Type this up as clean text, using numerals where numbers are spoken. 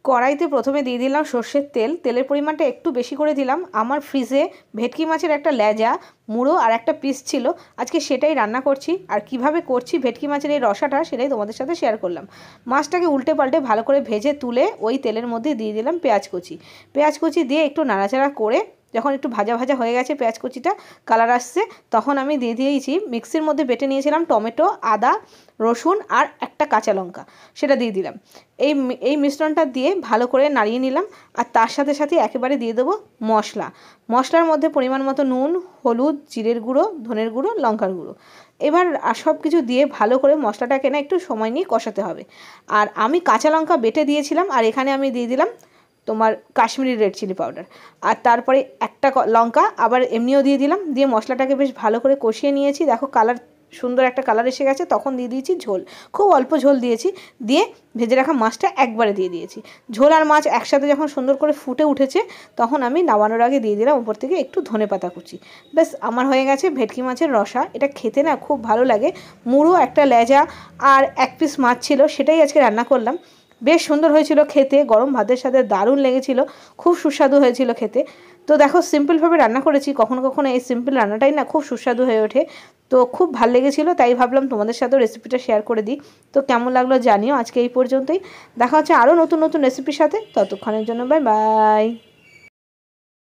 কড়াইতে প্রথমে দিয়ে দিলাম সর্ষের তেল। তেলের পরিমাণটা একটু বেশি করে দিলাম। আমার ফ্রিজে ভেটকি মাছের একটা লেজা, মুড়ো আর একটা পিস ছিল, আজকে সেটাই রান্না করছি। আর কিভাবে করছি ভেটকি মাছের এই রসাটা সেটাই তোমাদের সাথে শেয়ার করলাম। মাছটাকে উল্টে পাল্টে ভালো করে ভেজে তুলে ওই তেলের মধ্যে দিয়ে দিলাম পেঁয়াজ কুচি। পেঁয়াজ কুচি দিয়ে একটু নাড়াচাড়া করে যখন একটু ভাজা ভাজা হয়ে গেছে, পেঁয়াজ কুচিটা কালার আসছে, তখন আমি দিয়ে দিয়েছি মিক্সির মধ্যে বেটে নিয়েছিলাম টমেটো, আদা, রসুন আর একটা কাঁচা লঙ্কা, সেটা দিয়ে দিলাম। এই মিশ্রণটা দিয়ে ভালো করে নাড়িয়ে নিলাম। আর তার সাথে সাথে একেবারে দিয়ে দেবো মশলা। মশলার মধ্যে পরিমাণ মতো নুন, হলুদ, জিরের গুঁড়ো, ধনের গুঁড়ো, লঙ্কার গুঁড়ো। এবার সব কিছু দিয়ে ভালো করে মশলাটাকে না একটু সময় নিয়ে কষাতে হবে। আর আমি কাঁচা লঙ্কা বেটে দিয়েছিলাম, আর এখানে আমি দিয়ে দিলাম তোমার কাশ্মীরি রেড চিলি পাউডার। আর তারপরে একটা লঙ্কা আবার এমনিও দিয়ে দিলাম। দিয়ে মশলাটাকে বেশ ভালো করে কষিয়ে নিয়েছি। দেখো কালার, সুন্দর একটা কালার এসে গেছে। তখন দিয়ে দিয়েছি ঝোল, খুব অল্প ঝোল দিয়েছি। দিয়ে ভেজে রাখা মাছটা একবারে দিয়ে দিয়েছি। ঝোল আর মাছ একসাথে যখন সুন্দর করে ফুটে উঠেছে, তখন আমি নামানোর আগে দিয়ে দিলাম উপর থেকে একটু ধনেপাতা কুচি। ব্যাস আমার হয়ে গেছে ভেটকি মাছের রসা। এটা খেতে না খুব ভালো লাগে। মুড়ো, একটা লেজা আর এক পিস মাছ ছিল, সেটাই আজকে রান্না করলাম। বেশ সুন্দর হয়েছিল খেতে, গরম ভাতের সাথে দারুণ লেগেছিল, খুব সুস্বাদু হয়েছিল খেতে। তো দেখো সিম্পলভাবে রান্না করেছি, কখনো কখনো এই সিম্পল রান্নাটাই না খুব সুস্বাদু হয়ে ওঠে। তো খুব ভালো লেগেছিলো, তাই ভাবলাম তোমাদের সাথেও রেসিপিটা শেয়ার করে দিই। তো কেমন লাগলো জানিও। আজকে এই পর্যন্তই, দেখা হচ্ছে আরও নতুন নতুন রেসিপির সাথে। ততক্ষণের জন্য বাই বাই।